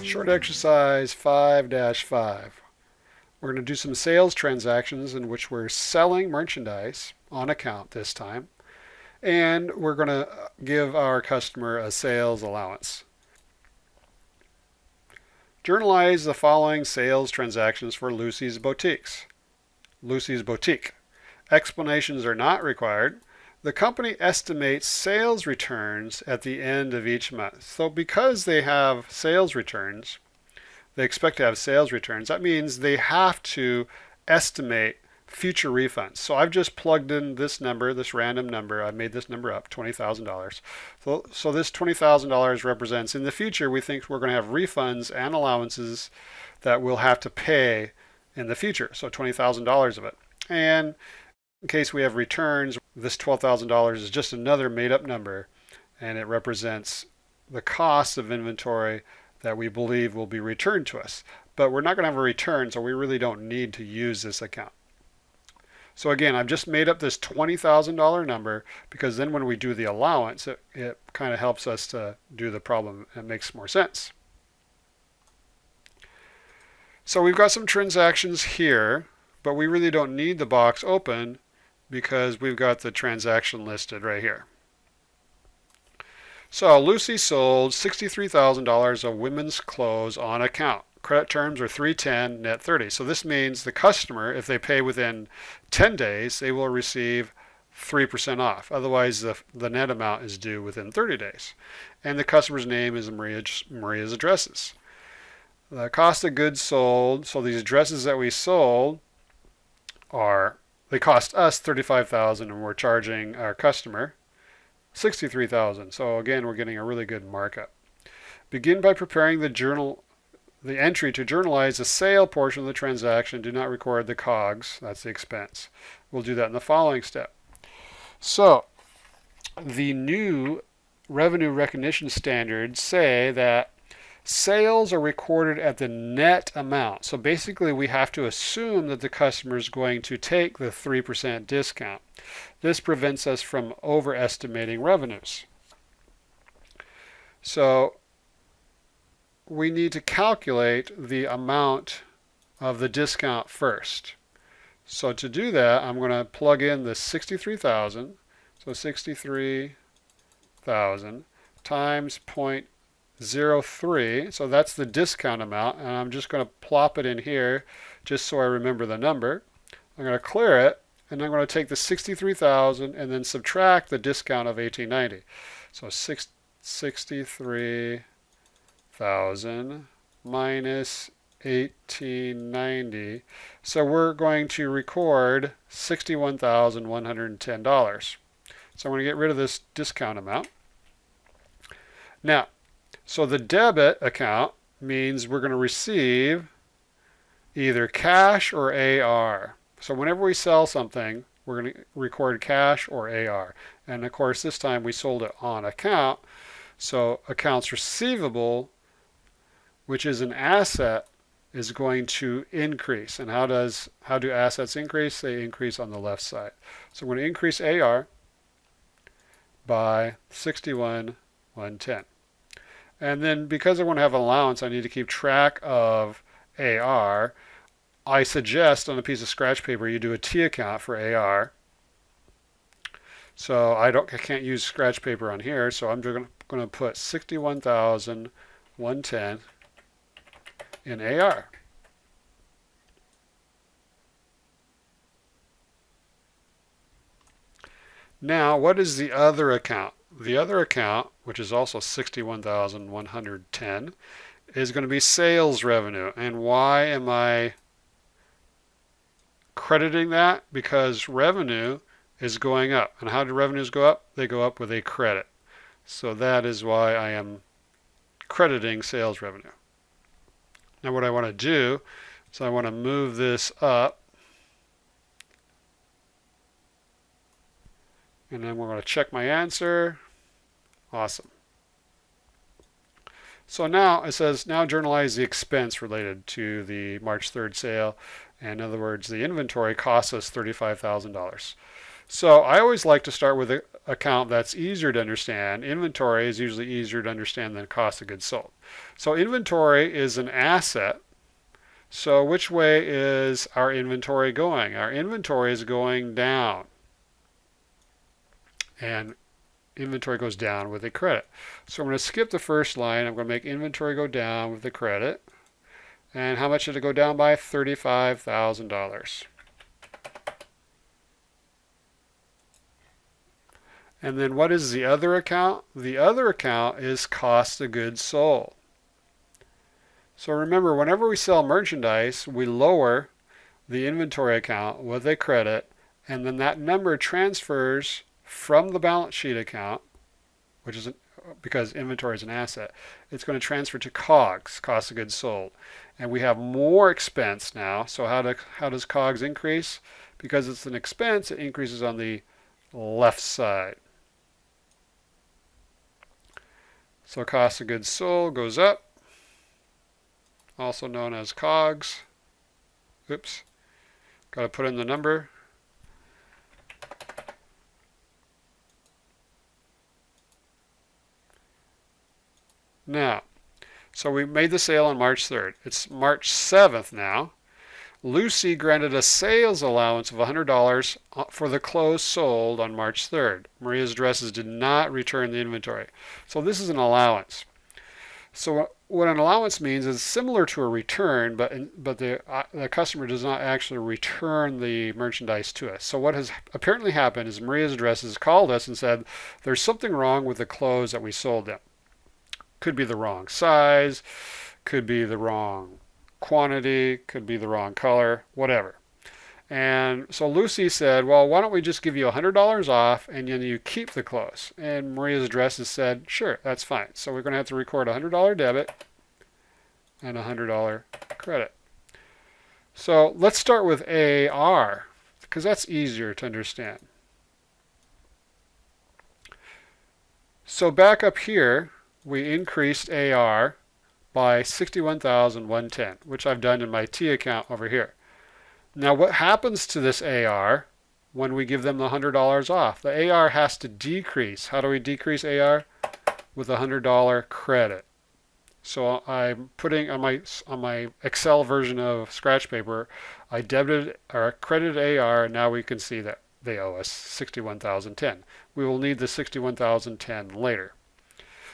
Short exercise 5-5. We're going to do some sales transactions in which we're selling merchandise on account this time, and we're going to give our customer a sales allowance. Journalize the following sales transactions for Lucy's Boutiques. Lucy's Boutique. Explanations are not required. The company estimates sales returns at the end of each month. So because they have sales returns, they expect to have sales returns, that means they have to estimate future refunds. So I've just plugged in this number, this random number. I made this number up, $20,000. So this $20,000 represents in the future we think we're going to have refunds and allowances that we'll have to pay in the future. So $20,000 of it. And in case we have returns, this $12,000 is just another made up number, and it represents the cost of inventory that we believe will be returned to us. But we're not going to have a return, so we really don't need to use this account. So again, I've just made up this $20,000 number because then when we do the allowance, it kind of helps us to do the problem. It makes more sense. So we've got some transactions here, but we really don't need the box open because we've got the transaction listed right here. So Lucy sold $63,000 of women's clothes on account. Credit terms are 310, net 30. So this means the customer, if they pay within 10 days, they will receive 3% off. Otherwise, the net amount is due within 30 days. And the customer's name is Maria's addresses. The cost of goods sold, so these addresses that we sold they cost us $35,000 and we're charging our customer $63,000. So again, we're getting a really good markup. Begin by preparing the entry to journalize the sale portion of the transaction. Do not record the COGS. That's the expense. We'll do that in the following step. So the new revenue recognition standards say that sales are recorded at the net amount. So basically we have to assume that the customer is going to take the 3% discount. This prevents us from overestimating revenues. So we need to calculate the amount of the discount first. So to do that, I'm going to plug in the 63,000. So 63,000 times 0.03. So that's the discount amount. And I'm just going to plop it in here just so I remember the number. I'm going to clear it. And I'm going to take the 63,000 and then subtract the discount of 1890. So 63,000 minus 1890. So we're going to record $61,110. So I'm going to get rid of this discount amount. Now, so the debit account means we're going to receive either cash or AR. So whenever we sell something, we're going to record cash or AR. And of course, this time we sold it on account. So accounts receivable, which is an asset, is going to increase. And how do assets increase? They increase on the left side. So we're going to increase AR by 61,110. And then because I want to have an allowance, I need to keep track of AR. I suggest on a piece of scratch paper you do a T account for AR. So I can't use scratch paper on here, so I'm just going to put 61,110 in AR. Now, what is the other account? The other account, which is also 61,110, is going to be sales revenue. And why am I crediting that? Because revenue is going up. And how do revenues go up? They go up with a credit. So that is why I am crediting sales revenue. Now what I want to do is I want to move this up. And then we're going to check my answer. Awesome. So now it says, now journalize the expense related to the March 3rd sale. And in other words, the inventory costs us $35,000. So I always like to start with an account that's easier to understand. Inventory is usually easier to understand than cost of goods sold. So inventory is an asset. So which way is our inventory going? Our inventory is going down. And inventory goes down with a credit. So I'm going to skip the first line. I'm going to make inventory go down with the credit. And how much did it go down by? $35,000. And then what is the other account? The other account is cost of goods sold. So remember, whenever we sell merchandise, we lower the inventory account with a credit, and then that number transfers from the balance sheet account, which is because inventory is an asset, it's going to transfer to COGS, cost of goods sold. And we have more expense now. So how does COGS increase? Because it's an expense, it increases on the left side. So cost of goods sold goes up, also known as COGS. Oops, got to put in the number. Now, so we made the sale on March 3rd. It's March 7th now. Lucy granted a sales allowance of $100 for the clothes sold on March 3rd. Maria's dresses did not return the inventory. So this is an allowance. So what an allowance means is similar to a return, but the customer does not actually return the merchandise to us. So what has apparently happened is Maria's dresses called us and said, there's something wrong with the clothes that we sold them. Could be the wrong size, could be the wrong quantity, could be the wrong color, whatever. And so Lucy said, well, why don't we just give you $100 off and then you keep the clothes? And Maria's dresses said, sure, that's fine. So we're going to have to record a $100 debit and a $100 credit. So let's start with AR because that's easier to understand. So back up here, we increased AR by $61,110, which I've done in my T account over here. Now what happens to this AR when we give them the $100 off? The AR has to decrease. How do we decrease AR? With a $100 credit. So I'm putting on my Excel version of scratch paper, I debited or credited AR, and now we can see that they owe us $61,010. We will need the $61,010 later.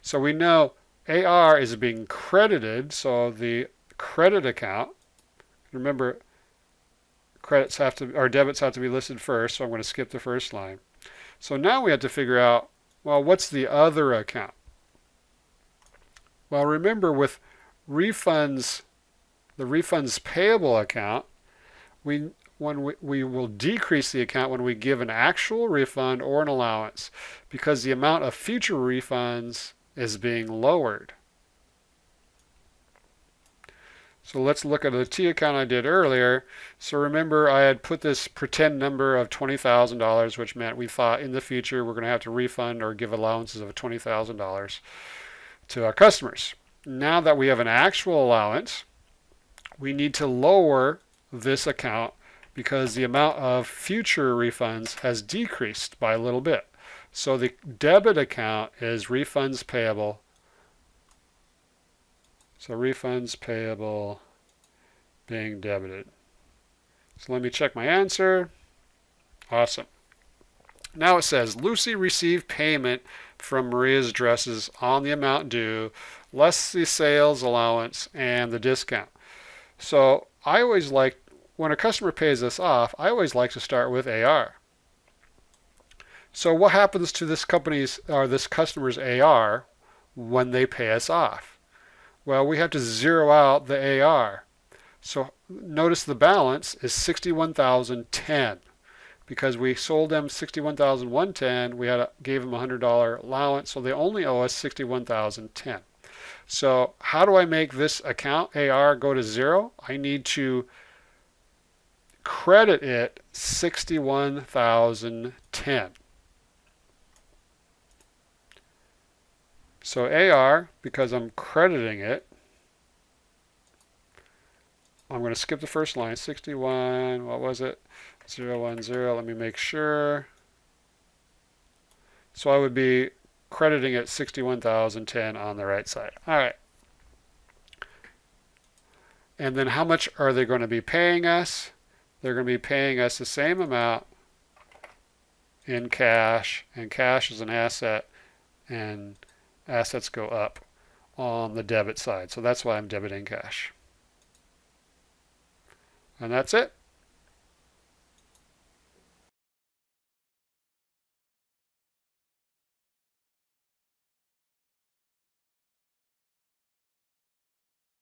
So we know AR is being credited, so the credit account, remember debits have to be listed first, so I'm going to skip the first line. So now we have to figure out, well, what's the other account? Well, remember with refunds, the refunds payable account, we will decrease the account when we give an actual refund or an allowance because the amount of future refunds is being lowered. So let's look at the T account I did earlier. So remember I had put this pretend number of $20,000, which meant we thought in the future we're going to have to refund or give allowances of $20,000 to our customers. Now that we have an actual allowance, we need to lower this account because the amount of future refunds has decreased by a little bit. So the debit account is refunds payable. So refunds payable being debited. So let me check my answer. Awesome. Now it says Lucy received payment from Maria's dresses on the amount due, less the sales allowance and the discount. So I always like, when a customer pays us off, I always like to start with AR. So what happens to this customer's AR when they pay us off? Well, we have to zero out the AR. So notice the balance is $61,010 because we sold them $61,110. We gave them a $100 allowance, so they only owe us $61,010. So how do I make this account AR go to zero? I need to credit it $61,010. So AR, because I'm crediting it, I'm going to skip the first line, 61, what was it? 010, let me make sure. So I would be crediting it 61,010 on the right side. All right. And then how much are they going to be paying us? They're going to be paying us the same amount in cash, and cash is an asset, and assets go up on the debit side. So that's why I'm debiting cash. And that's it.